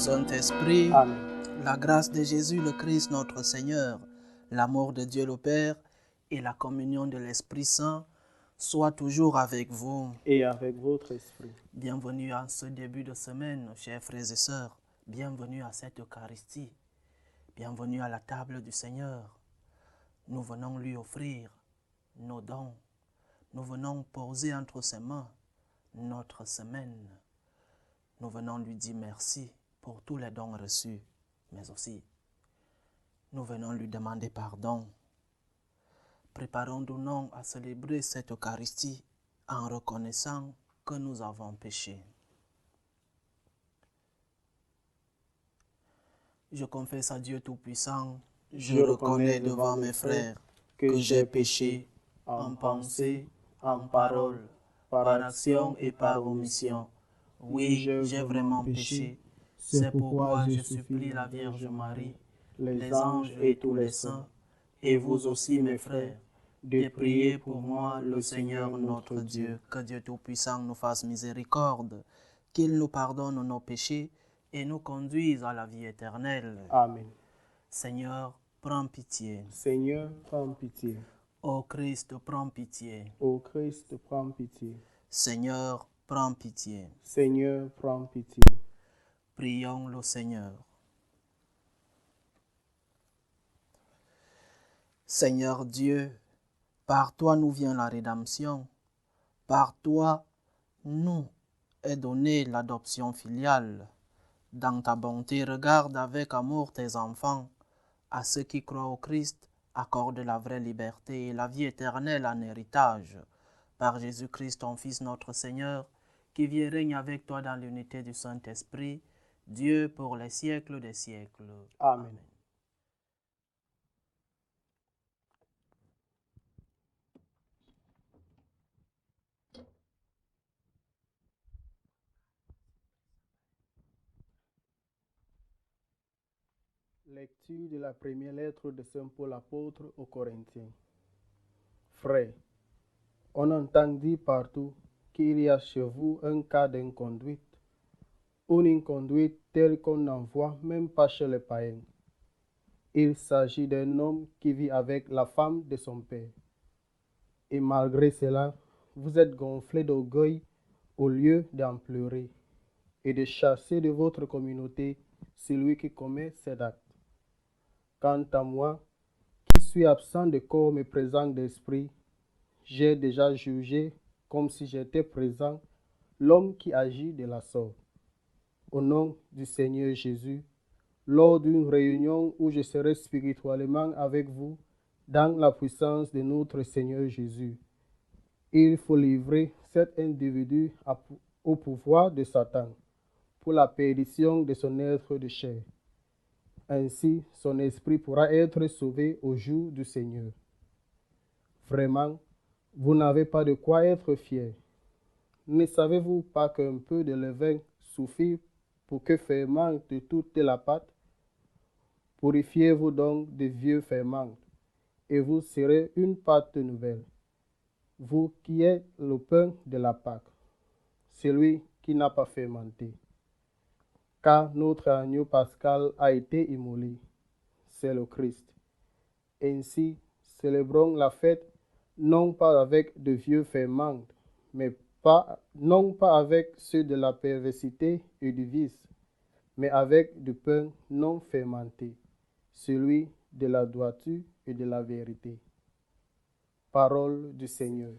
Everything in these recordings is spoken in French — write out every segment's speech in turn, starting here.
Saint-Esprit, Amen. la grâce de Jésus le Christ notre Seigneur, l'amour de Dieu le Père et la communion de l'Esprit Saint soient toujours avec vous. Et avec votre esprit. Bienvenue à ce début de semaine, chers frères et sœurs. Bienvenue à cette Eucharistie. Bienvenue à la table du Seigneur. Nous venons lui offrir nos dons. Nous venons poser entre ses mains notre semaine. Nous venons lui dire merci pour tous les dons reçus, mais aussi nous venons lui demander pardon. Préparons-nous à célébrer cette Eucharistie en reconnaissant que nous avons péché. Je confesse à Dieu Tout-Puissant, je reconnais devant mes frères que j'ai péché en pensée, en parole, par action et par omission. Oui, j'ai vraiment péché. C'est pourquoi je supplie la Vierge Marie, les anges et tous les saints, et vous aussi mes frères, de prier pour moi le Seigneur notre Dieu. Que Dieu Tout-Puissant nous fasse miséricorde, qu'il nous pardonne nos péchés et nous conduise à la vie éternelle. Amen. Seigneur, prends pitié. Seigneur, prends pitié. Ô Christ, prends pitié. Ô Christ, prends pitié. Seigneur, prends pitié. Seigneur, prends pitié. Prions le Seigneur. Seigneur Dieu, par toi nous vient la rédemption. Par toi nous est donnée l'adoption filiale. Dans ta bonté, regarde avec amour tes enfants. À ceux qui croient au Christ, accorde la vraie liberté et la vie éternelle en héritage. Par Jésus-Christ, ton Fils notre Seigneur, qui vit et règne avec toi dans l'unité du Saint-Esprit, Dieu pour les siècles des siècles. Amen. Lecture de la première lettre de Saint Paul apôtre aux Corinthiens. Frères, on entend dire partout qu'il y a chez vous un cas d'inconduite, une inconduite telle qu'on n'en voit même pas chez les païens. Il s'agit d'un homme qui vit avec la femme de son père. Et malgré cela, vous êtes gonflés d'orgueil au lieu d'en pleurer et de chasser de votre communauté celui qui commet cet acte. Quant à moi, qui suis absent de corps mais présent d'esprit, j'ai déjà jugé, comme si j'étais présent, l'homme qui agit de la sorte. Au nom du Seigneur Jésus, lors d'une réunion où je serai spirituellement avec vous, dans la puissance de notre Seigneur Jésus, il faut livrer cet individu au pouvoir de Satan pour la perdition de son être de chair. Ainsi, son esprit pourra être sauvé au jour du Seigneur. Vraiment, vous n'avez pas de quoi être fiers. Ne savez-vous pas qu'un peu de levain suffit pour que fermente toute la pâte? Purifiez-vous donc des vieux ferments, et vous serez une pâte nouvelle. Vous qui êtes le pain de la Pâque, celui qui n'a pas fermenté. Car notre agneau pascal a été immolé, c'est le Christ. Ainsi, célébrons la fête non pas avec de vieux ferments, non pas avec ceux de la perversité et du vice, mais avec du pain non fermenté, celui de la droiture et de la vérité. Parole du Seigneur.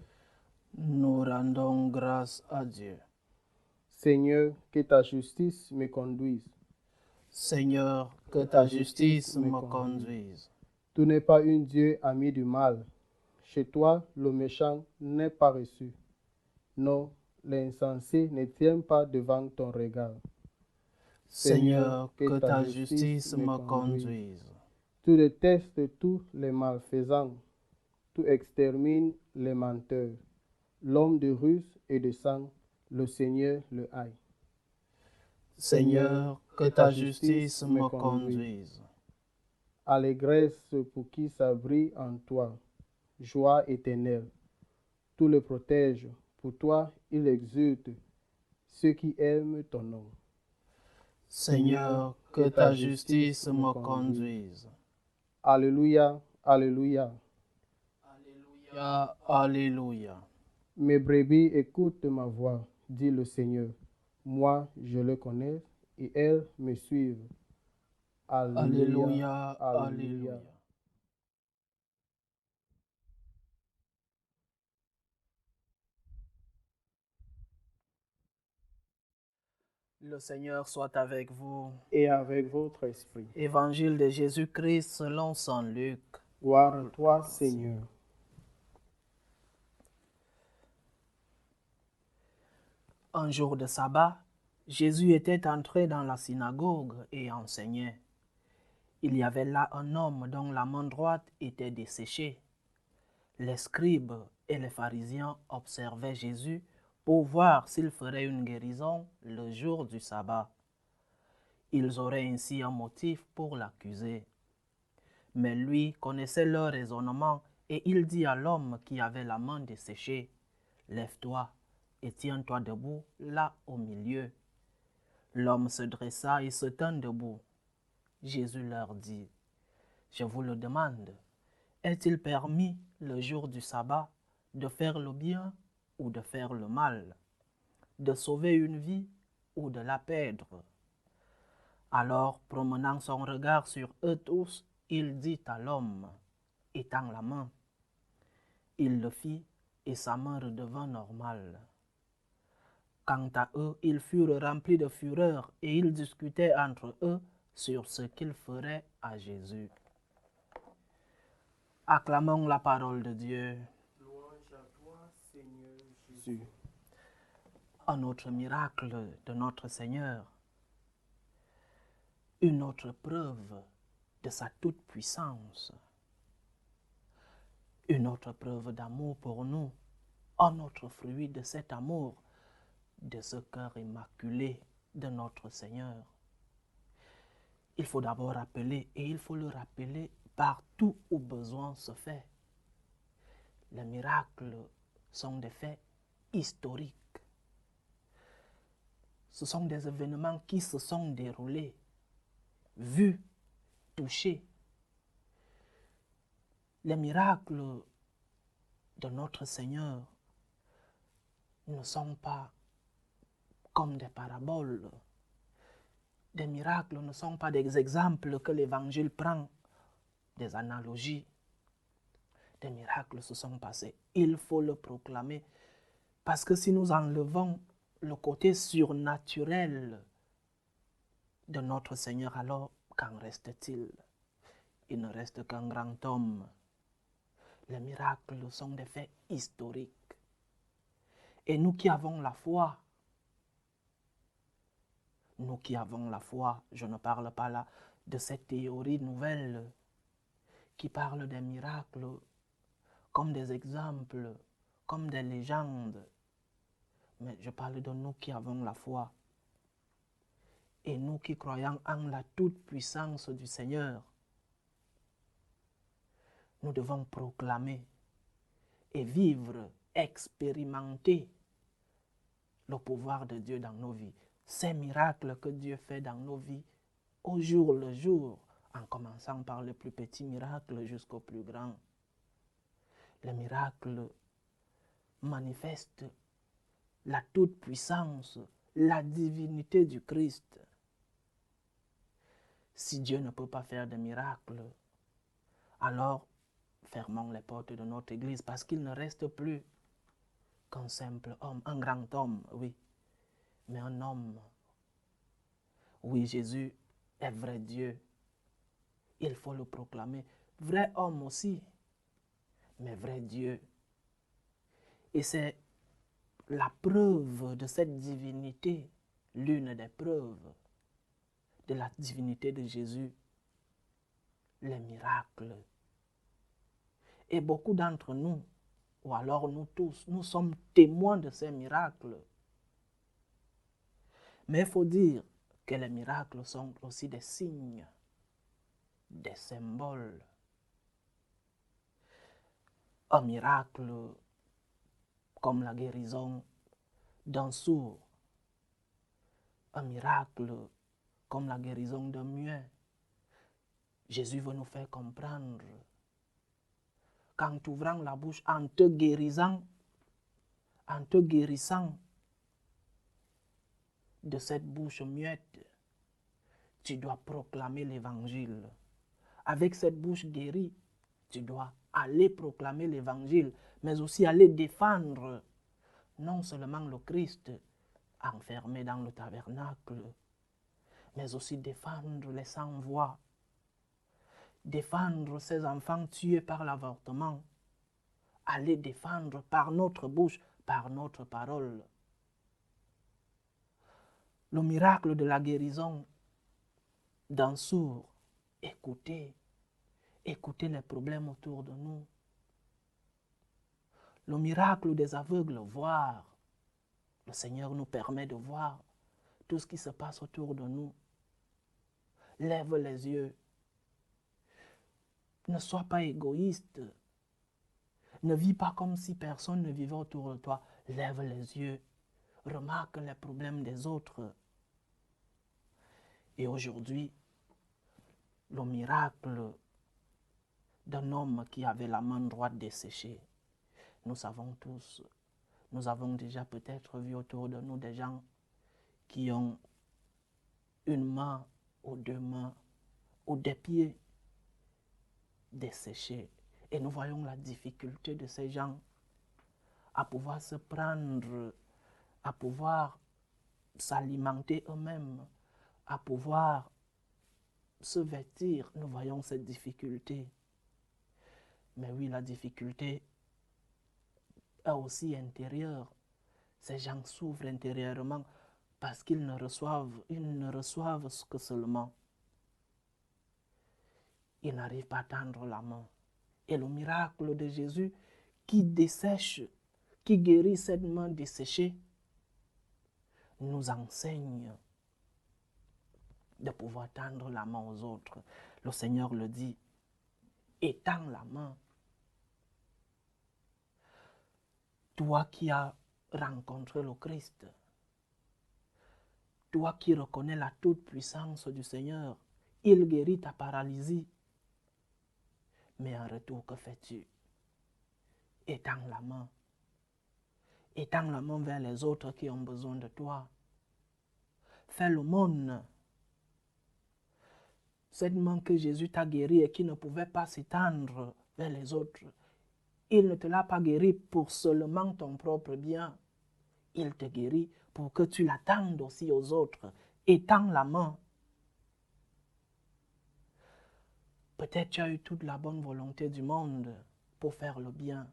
Nous rendons grâce à Dieu. Seigneur, que ta justice me conduise. Seigneur, que ta justice me conduise. Tu n'es pas un Dieu ami du mal. Chez toi, le méchant n'est pas reçu. Non, l'insensé ne tient pas devant ton regard. Seigneur, que ta justice me conduise. Tu détestes tous les malfaisants. Tu extermines les menteurs. L'homme de ruse et de sang, le Seigneur le haït. Seigneur, que ta justice me conduise. Allégresse pour qui s'abrite en toi, joie éternelle. Tu le protèges, pour toi il exulte, ceux qui aiment ton nom. Seigneur, que ta justice me conduise. Alléluia, Alléluia. Alléluia, Alléluia. Mes brebis écoutent ma voix, dit le Seigneur. Moi, je le connais et elles me suivent. Alléluia, Alléluia. Le Seigneur soit avec vous. Et avec votre esprit. Évangile de Jésus-Christ selon saint Luc. Gloire à toi, Seigneur. Un jour de sabbat, Jésus était entré dans la synagogue et enseignait. Il y avait là un homme dont la main droite était desséchée. Les scribes et les pharisiens observaient Jésus pour voir s'il ferait une guérison le jour du sabbat. Ils auraient ainsi un motif pour l'accuser. Mais lui connaissait leur raisonnement et il dit à l'homme qui avait la main desséchée, « Lève-toi et tiens-toi debout là au milieu. » L'homme se dressa et se tint debout. Jésus leur dit, « Je vous le demande, est-il permis le jour du sabbat de faire le bien ou de faire le mal, de sauver une vie ou de la perdre ?» Alors, promenant son regard sur eux tous, il dit à l'homme, « Étends la main. » Il le fit et sa main redevint normale. Quant à eux, ils furent remplis de fureur et ils discutaient entre eux sur ce qu'ils feraient à Jésus. Acclamons la parole de Dieu. Louange à toi, Seigneur Jésus. Un autre miracle de notre Seigneur. Une autre preuve de sa toute-puissance. Une autre preuve d'amour pour nous. Un autre fruit de cet amour, de ce cœur immaculé de notre Seigneur. Il faut d'abord rappeler, et il faut le rappeler partout où besoin se fait. Les miracles sont des faits historiques. Ce sont des événements qui se sont déroulés, vus, touchés. Les miracles de notre Seigneur ne sont pas comme des paraboles. Des miracles ne sont pas des exemples que l'Évangile prend, des analogies. Des miracles se sont passés. Il faut le proclamer. Parce que si nous enlevons le côté surnaturel de notre Seigneur, alors qu'en reste-t-il? Il ne reste qu'un grand homme. Les miracles sont des faits historiques. Et nous qui avons la foi, je ne parle pas là de cette théorie nouvelle qui parle des miracles comme des exemples, comme des légendes. Mais je parle de nous qui avons la foi. Et nous qui croyons en la toute-puissance du Seigneur. Nous devons proclamer et vivre, expérimenter le pouvoir de Dieu dans nos vies. Ces miracles que Dieu fait dans nos vies au jour le jour, en commençant par les plus petits miracles jusqu'aux plus grands. Les miracles manifestent la toute-puissance, la divinité du Christ. Si Dieu ne peut pas faire de miracles, alors fermons les portes de notre église parce qu'il ne reste plus qu'un simple homme, un grand homme, oui, mais un homme. Oui, Jésus est vrai Dieu. Il faut le proclamer. Vrai homme aussi, mais vrai Dieu. Et c'est la preuve de cette divinité, l'une des preuves de la divinité de Jésus, les miracles. Et beaucoup d'entre nous, ou alors nous tous, nous sommes témoins de ces miracles. Mais il faut dire que les miracles sont aussi des signes, des symboles. Un miracle comme la guérison d'un sourd. Un miracle comme la guérison d'un muet. Jésus veut nous faire comprendre qu'en t'ouvrant la bouche, en te guérissant de cette bouche muette, tu dois proclamer l'évangile. Avec cette bouche guérie, tu dois aller proclamer l'évangile, mais aussi aller défendre non seulement le Christ enfermé dans le tabernacle, mais aussi défendre les sans-voix, défendre ces enfants tués par l'avortement, aller défendre par notre bouche, par notre parole. Le miracle de la guérison d'un sourd, écoutez les problèmes autour de nous. Le miracle des aveugles, voir. Le Seigneur nous permet de voir tout ce qui se passe autour de nous. Lève les yeux. Ne sois pas égoïste. Ne vis pas comme si personne ne vivait autour de toi. Lève les yeux. Remarque les problèmes des autres. Et aujourd'hui, le miracle d'un homme qui avait la main droite desséchée. Nous savons tous, nous avons déjà peut-être vu autour de nous des gens qui ont une main ou deux mains ou des pieds desséchés. Et nous voyons la difficulté de ces gens à pouvoir se prendre, à pouvoir s'alimenter eux-mêmes, à pouvoir se vêtir. Nous voyons cette difficulté. Mais oui, la difficulté est aussi intérieure. Ces gens souffrent intérieurement parce qu'ils ne reçoivent que seulement. Ils n'arrivent pas à tendre la main. Et le miracle de Jésus qui dessèche, qui guérit cette main desséchée, nous enseigne de pouvoir tendre la main aux autres. Le Seigneur le dit, étends la main. Toi qui as rencontré le Christ, toi qui reconnais la toute-puissance du Seigneur, il guérit ta paralysie. Mais en retour, que fais-tu? Étends la main. Étends la main vers les autres qui ont besoin de toi. Fais l'aumône. Cette main que Jésus t'a guérie et qui ne pouvait pas s'étendre vers les autres, il ne te l'a pas guérie pour seulement ton propre bien. Il te guérit pour que tu l'attendes aussi aux autres. Étends la main. Peut-être tu as eu toute la bonne volonté du monde pour faire le bien.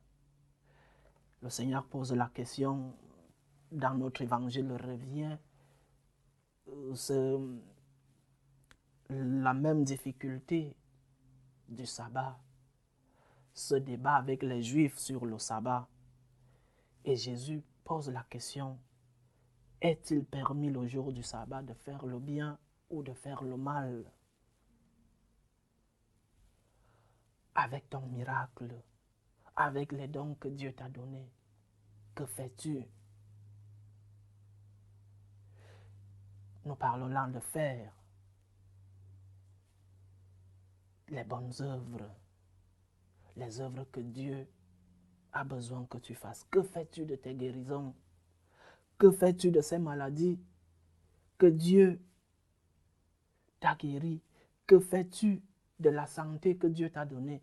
Le Seigneur pose la question, dans notre évangile revient, la même difficulté du sabbat, ce débat avec les Juifs sur le sabbat. Et Jésus pose la question, est-il permis le jour du sabbat de faire le bien ou de faire le mal? Avec ton miracle, avec les dons que Dieu t'a donnés, que fais-tu? Nous parlons là de faire les bonnes œuvres, les œuvres que Dieu a besoin que tu fasses. Que fais-tu de tes guérisons? Que fais-tu de ces maladies que Dieu t'a guéri? Que fais-tu de la santé que Dieu t'a donnée?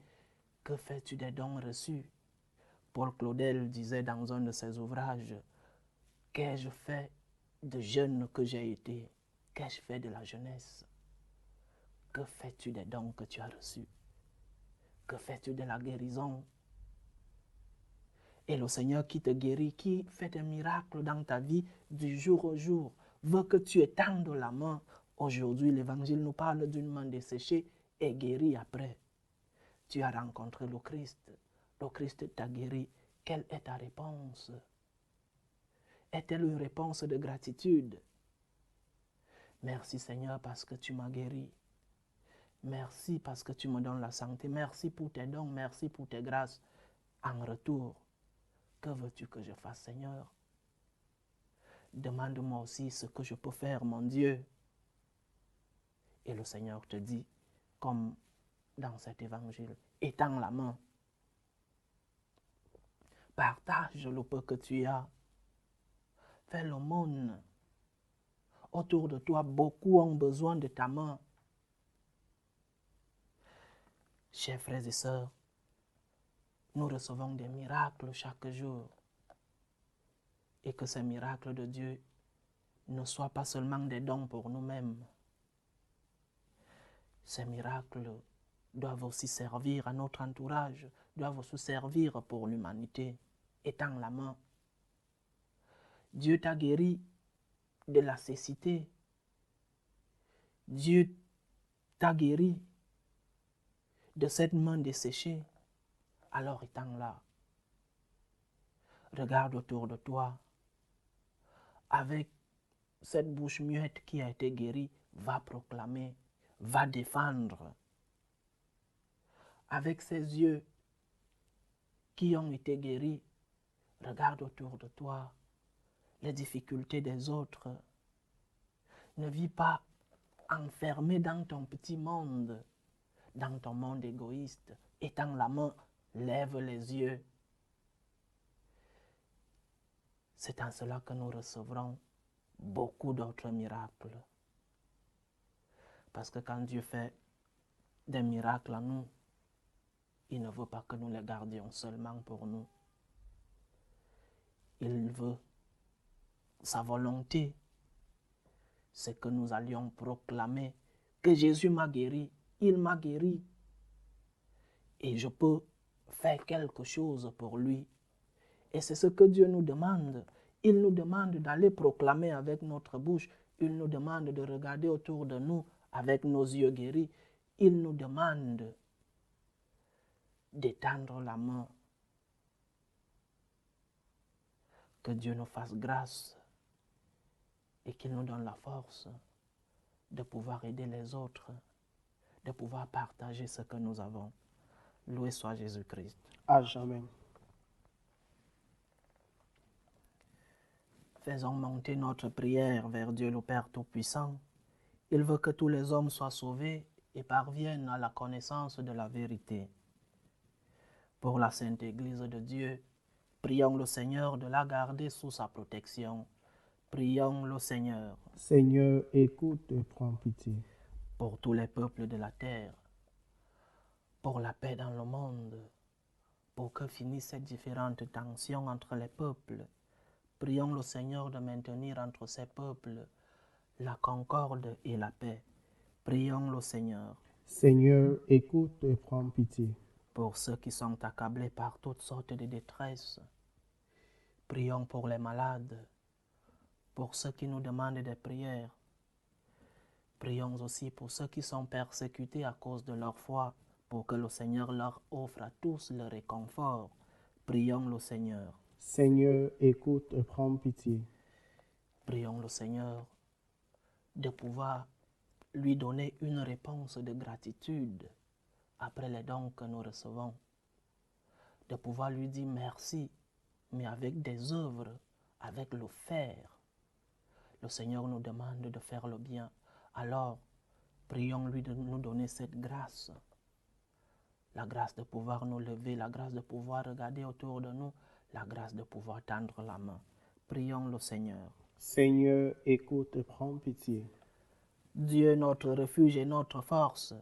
Que fais-tu des dons reçus? Paul Claudel disait dans un de ses ouvrages, qu'ai-je fait de jeune que j'ai été? Qu'ai-je fait de la jeunesse? Que fais-tu des dons que tu as reçus? Que fais-tu de la guérison? Et le Seigneur qui te guérit, qui fait des miracles dans ta vie du jour au jour, veut que tu étendes la main. Aujourd'hui, l'Évangile nous parle d'une main desséchée et guérie après. Tu as rencontré le Christ. Le Christ t'a guéri. Quelle est ta réponse? Est-elle une réponse de gratitude? Merci Seigneur parce que tu m'as guéri. Merci parce que tu me donnes la santé. Merci pour tes dons. Merci pour tes grâces. En retour, que veux-tu que je fasse, Seigneur? Demande-moi aussi ce que je peux faire, mon Dieu. Et le Seigneur te dit, comme dans cet évangile, étends la main. Partage le peu que tu as. Fais l'aumône. Autour de toi, beaucoup ont besoin de ta main. Chers frères et sœurs, nous recevons des miracles chaque jour. Et que ces miracles de Dieu ne soient pas seulement des dons pour nous-mêmes. Ces miracles doivent aussi servir à notre entourage, doivent aussi servir pour l'humanité. Étends la main. Dieu t'a guéri de la cécité. Dieu t'a guéri de cette main desséchée. Alors étends-la. Regarde autour de toi. Avec cette bouche muette qui a été guérie, va proclamer, va défendre. Avec ces yeux qui ont été guéris, regarde autour de toi les difficultés des autres. Ne vis pas enfermé dans ton petit monde, dans ton monde égoïste. Étends la main, lève les yeux. C'est en cela que nous recevrons beaucoup d'autres miracles. Parce que quand Dieu fait des miracles à nous, il ne veut pas que nous les gardions seulement pour nous. Il veut, sa volonté, c'est que nous allions proclamer que Jésus m'a guéri, il m'a guéri. Et je peux faire quelque chose pour lui. Et c'est ce que Dieu nous demande. Il nous demande d'aller proclamer avec notre bouche. Il nous demande de regarder autour de nous avec nos yeux guéris. Il nous demande d'étendre la main. Que Dieu nous fasse grâce et qu'il nous donne la force de pouvoir aider les autres, de pouvoir partager ce que nous avons. Loué soit Jésus-Christ. À jamais. Faisons monter notre prière vers Dieu le Père Tout-Puissant. Il veut que tous les hommes soient sauvés et parviennent à la connaissance de la vérité. Pour la Sainte Église de Dieu, prions le Seigneur de la garder sous sa protection. Prions le Seigneur. Seigneur, écoute et prends pitié. Pour tous les peuples de la terre, pour la paix dans le monde, pour que finissent ces différentes tensions entre les peuples. Prions le Seigneur de maintenir entre ces peuples la concorde et la paix. Prions le Seigneur. Seigneur, écoute et prends pitié. Pour ceux qui sont accablés par toutes sortes de détresses, prions pour les malades, pour ceux qui nous demandent des prières. Prions aussi pour ceux qui sont persécutés à cause de leur foi, pour que le Seigneur leur offre à tous le réconfort. Prions le Seigneur. Seigneur, écoute et prends pitié. Prions le Seigneur de pouvoir lui donner une réponse de gratitude après les dons que nous recevons. De pouvoir lui dire merci, mais avec des œuvres, avec le faire. Le Seigneur nous demande de faire le bien. Alors, prions-lui de nous donner cette grâce. La grâce de pouvoir nous lever, la grâce de pouvoir regarder autour de nous, la grâce de pouvoir tendre la main. Prions le Seigneur. Seigneur, écoute et prends pitié. Dieu, notre refuge et notre force,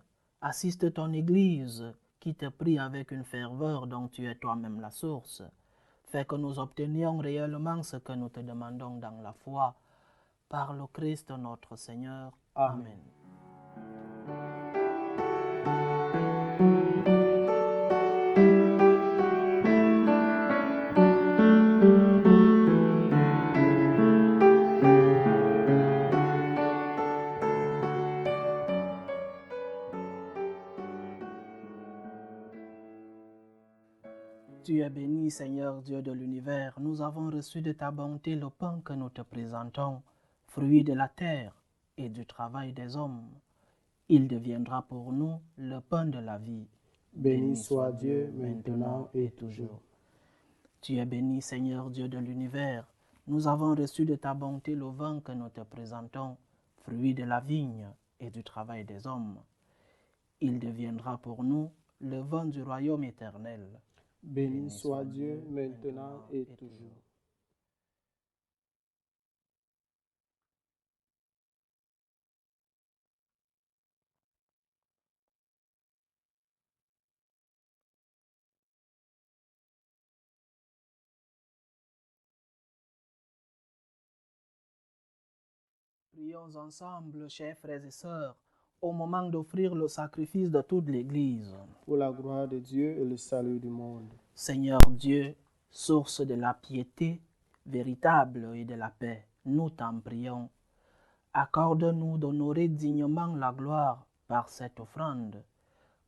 assiste ton Église qui te prie avec une ferveur dont tu es toi-même la source. Fais que nous obtenions réellement ce que nous te demandons dans la foi. Par le Christ notre Seigneur. Amen. Tu es béni, Seigneur Dieu de l'univers. Nous avons reçu de ta bonté le pain que nous te présentons, fruit de la terre et du travail des hommes. Il deviendra pour nous le pain de la vie. Béni soit Dieu maintenant et toujours. Tu es béni, Seigneur Dieu de l'univers. Nous avons reçu de ta bonté le vin que nous te présentons, fruit de la vigne et du travail des hommes. Il deviendra pour nous le vin du royaume éternel. Béni soit Dieu maintenant et toujours. Prions ensemble, chers frères et sœurs, au moment d'offrir le sacrifice de toute l'Église. Pour la gloire de Dieu et le salut du monde. Seigneur Dieu, source de la piété véritable et de la paix, nous t'en prions. Accorde-nous d'honorer dignement la gloire par cette offrande,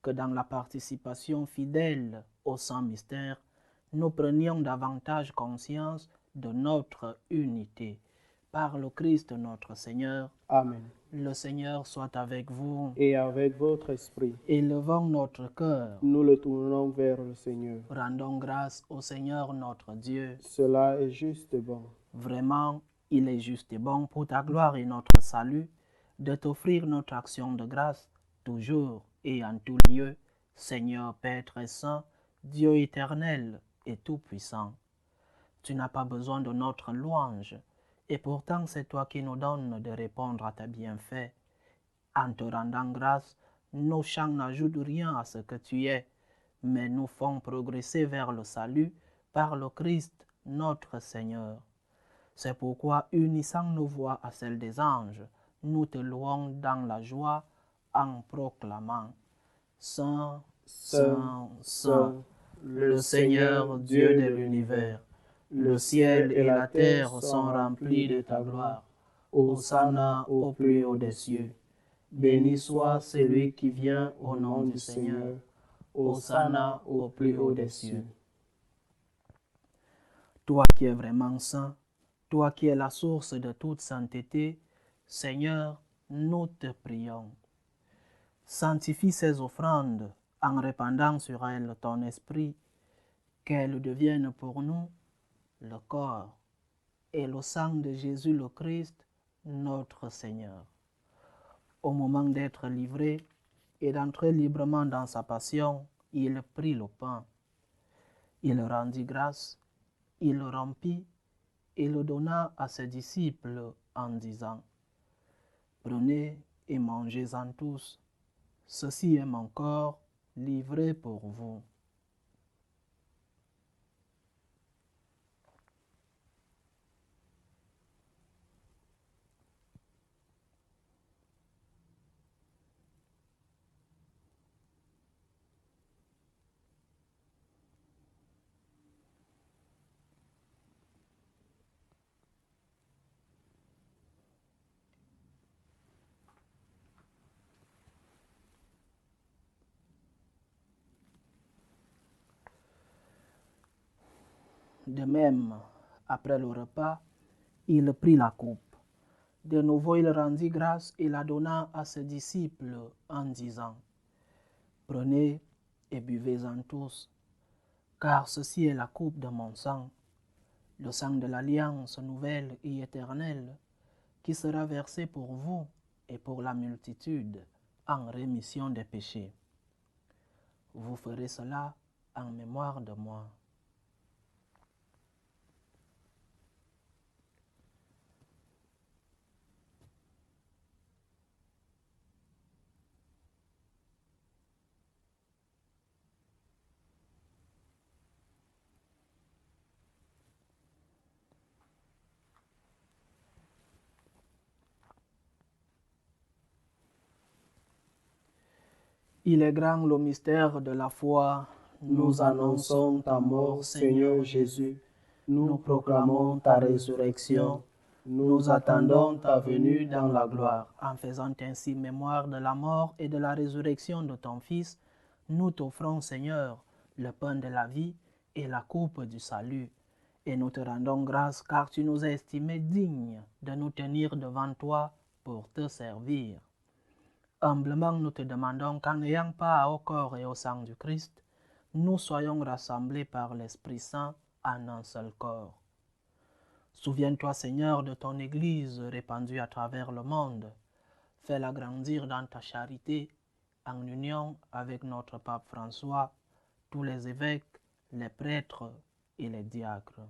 que dans la participation fidèle au saint mystère, nous prenions davantage conscience de notre unité. Par le Christ notre Seigneur. Amen. Le Seigneur soit avec vous. Et avec votre esprit. Élevons notre cœur. Nous le tournons vers le Seigneur. Rendons grâce au Seigneur notre Dieu. Cela est juste et bon. Vraiment, il est juste et bon pour ta gloire et notre salut de t'offrir notre action de grâce toujours et en tout lieu, Seigneur Père très saint, Dieu éternel et tout-puissant. Tu n'as pas besoin de notre louange, et pourtant c'est toi qui nous donnes de répondre à tes bienfaits. En te rendant grâce, nos chants n'ajoutent rien à ce que tu es, mais nous font progresser vers le salut par le Christ notre Seigneur. C'est pourquoi, unissant nos voix à celles des anges, nous te louons dans la joie en proclamant « Saint, Saint, Saint, le Seigneur Dieu de l'univers. Le ciel et la terre sont remplis de ta gloire. Hosanna au plus haut des cieux. Béni soit celui qui vient au nom du Seigneur. Hosanna au plus haut des cieux. Toi qui es vraiment saint, toi qui es la source de toute sainteté, Seigneur, nous te prions. Sanctifie ces offrandes en répandant sur elles ton esprit, qu'elles deviennent pour nous le corps et le sang de Jésus le Christ, notre Seigneur. Au moment d'être livré et d'entrer librement dans sa passion, il prit le pain. Il rendit grâce, il le rompit et le donna à ses disciples en disant « Prenez et mangez-en tous, ceci est mon corps livré pour vous. » De même, après le repas, il prit la coupe. De nouveau, il rendit grâce et la donna à ses disciples en disant « Prenez et buvez-en tous, car ceci est la coupe de mon sang, le sang de l'alliance nouvelle et éternelle, qui sera versé pour vous et pour la multitude en rémission des péchés. Vous ferez cela en mémoire de moi. » Il est grand le mystère de la foi. Nous annonçons ta mort, Seigneur Jésus. Nous proclamons ta résurrection. Nous attendons ta venue dans la gloire. En faisant ainsi mémoire de la mort et de la résurrection de ton Fils, nous t'offrons, Seigneur, le pain de la vie et la coupe du salut. Et nous te rendons grâce car tu nous as estimés dignes de nous tenir devant toi pour te servir. Humblement, nous te demandons qu'en n'ayant pas au corps et au sang du Christ, nous soyons rassemblés par l'Esprit Saint en un seul corps. Souviens-toi, Seigneur, de ton Église répandue à travers le monde. Fais-la grandir dans ta charité, en union avec notre pape François, tous les évêques, les prêtres et les diacres.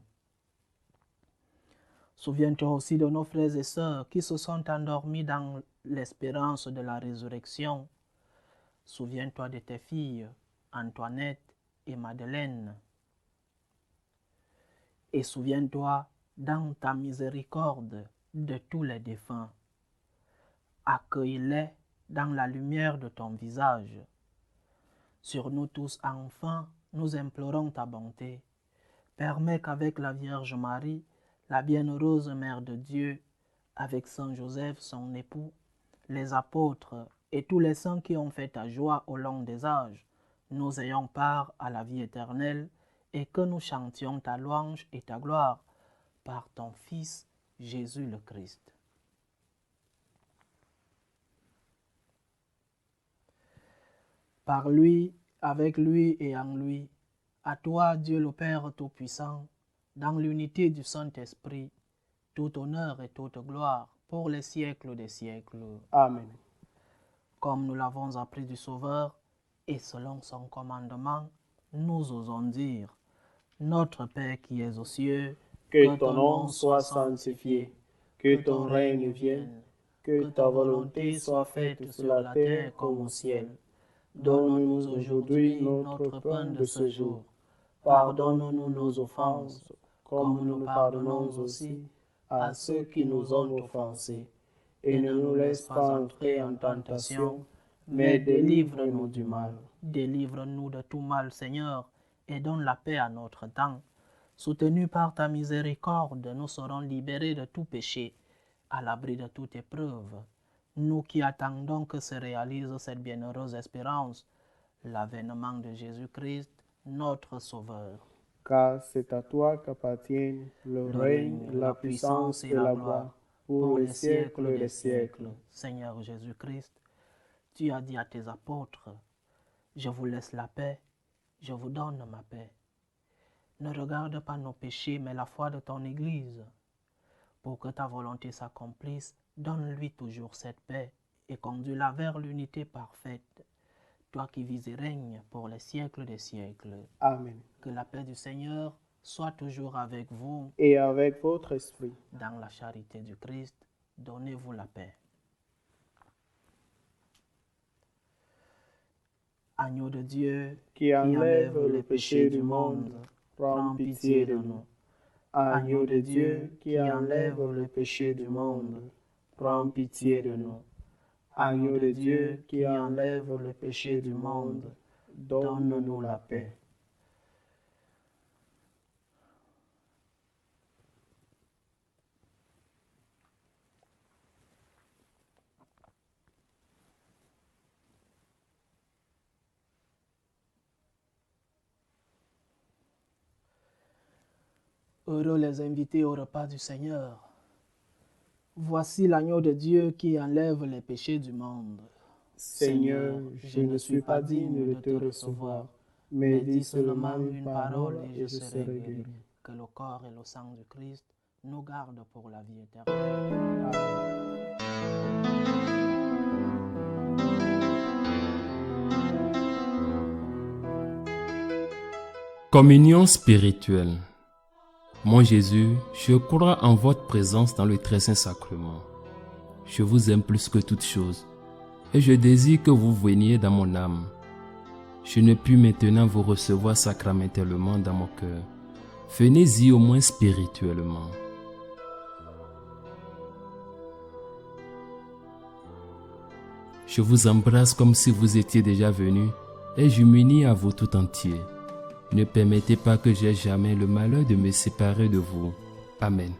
Souviens-toi aussi de nos frères et sœurs qui se sont endormis dans l'espérance de la résurrection. Souviens-toi de tes filles, Antoinette et Madeleine. Et souviens-toi dans ta miséricorde de tous les défunts. Accueille-les dans la lumière de ton visage. Sur nous tous enfants, nous implorons ta bonté. Permets qu'avec la Vierge Marie, la bienheureuse Mère de Dieu, avec Saint Joseph, son époux, les apôtres et tous les saints qui ont fait ta joie au long des âges, nous ayons part à la vie éternelle et que nous chantions ta louange et ta gloire par ton Fils Jésus le Christ. Par lui, avec lui et en lui, à toi, Dieu le Père Tout-Puissant, dans l'unité du Saint-Esprit, tout honneur et toute gloire pour les siècles des siècles. Amen. Comme nous l'avons appris du Sauveur, et selon son commandement, nous osons dire, Notre Père qui es aux cieux, que ton nom soit sanctifié, que ton règne vienne, que ta volonté soit faite sur la terre comme au ciel. Donne-nous aujourd'hui notre pain de ce jour. Pardonne-nous nos offenses, comme nous pardonnons aussi à ceux qui nous ont offensés. Et ne nous laisse pas entrer en tentation, mais délivre-nous du mal. Délivre-nous de tout mal, Seigneur, et donne la paix à notre temps. Soutenus par ta miséricorde, nous serons libérés de tout péché, à l'abri de toute épreuve. Nous qui attendons que se réalise cette bienheureuse espérance, l'avènement de Jésus-Christ, notre Sauveur. Car c'est à toi qu'appartiennent le règne, la puissance et la gloire, pour les siècles des siècles. Seigneur Jésus-Christ, tu as dit à tes apôtres, « Je vous laisse la paix, je vous donne ma paix. » Ne regarde pas nos péchés, mais la foi de ton Église. Pour que ta volonté s'accomplisse, donne-lui toujours cette paix et conduis-la vers l'unité parfaite. Toi qui vis et règnes pour les siècles des siècles. Amen. Que la paix du Seigneur soit toujours avec vous. Et avec votre esprit. Dans la charité du Christ, donnez-vous la paix. Agneau de Dieu, qui enlève le péché du monde, prends pitié de nous. Agneau de Dieu, qui enlève le péché du monde, prends pitié de nous. Agneau de Dieu, qui enlève le péché du monde, donne-nous la paix. Heureux les invités au repas du Seigneur. Voici l'agneau de Dieu qui enlève les péchés du monde. Seigneur, je ne suis pas digne de te recevoir, mais dis seulement une parole et je serai guéri. Que le corps et le sang du Christ nous gardent pour la vie éternelle. Communion spirituelle. Mon Jésus, je crois en votre présence dans le très saint sacrement. Je vous aime plus que toute chose, et je désire que vous veniez dans mon âme. Je ne puis maintenant vous recevoir sacramentellement dans mon cœur. Venez-y au moins spirituellement. Je vous embrasse comme si vous étiez déjà venu, et je m'unis à vous tout entier. Ne permettez pas que j'aie jamais le malheur de me séparer de vous. Amen.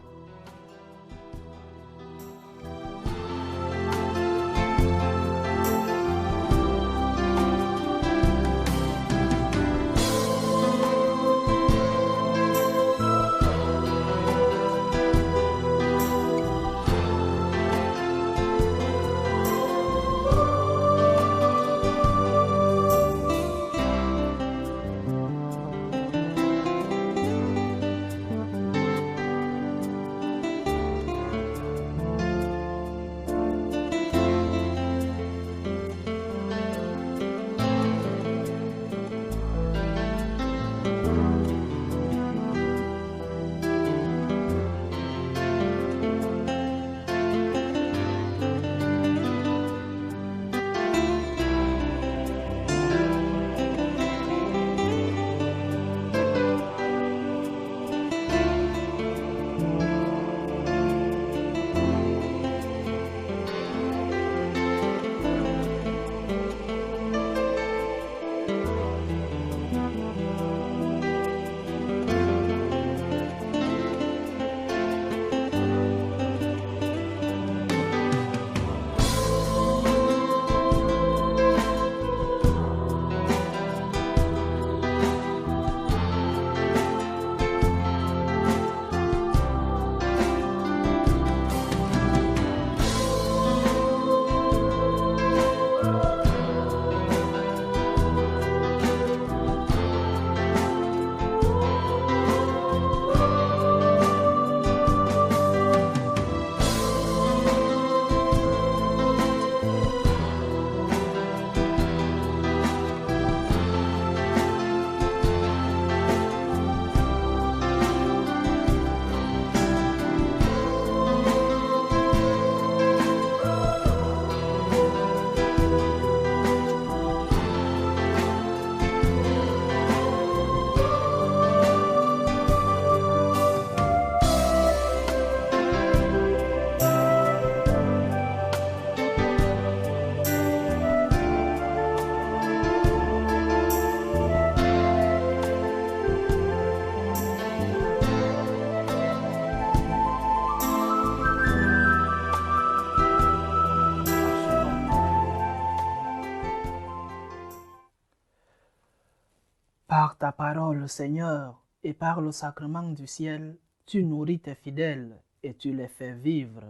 Par ta parole, Seigneur, et par le sacrement du ciel, tu nourris tes fidèles et tu les fais vivre.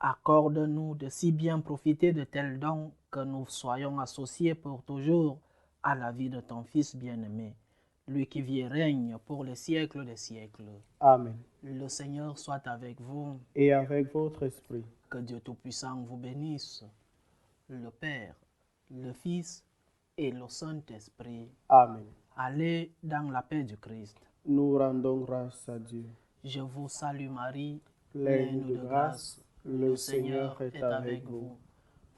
Accorde-nous de si bien profiter de tels dons que nous soyons associés pour toujours à la vie de ton Fils bien-aimé, lui qui vit et règne pour les siècles des siècles. Amen. Le Seigneur soit avec vous. Et avec votre esprit. Que Dieu Tout-Puissant vous bénisse, le Père, le Fils et le Saint-Esprit. Amen. Allez dans la paix du Christ. Nous rendons grâce à Dieu. Je vous salue Marie, pleine de grâce, le Seigneur est avec vous.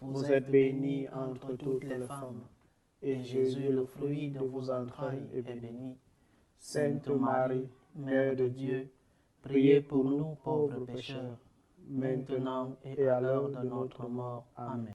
Vous êtes bénie entre toutes les femmes, et Jésus, le fruit de vos entrailles, est béni. Sainte Marie, Mère de Dieu, priez pour nous pauvres pécheurs, maintenant et à l'heure de notre mort. Amen.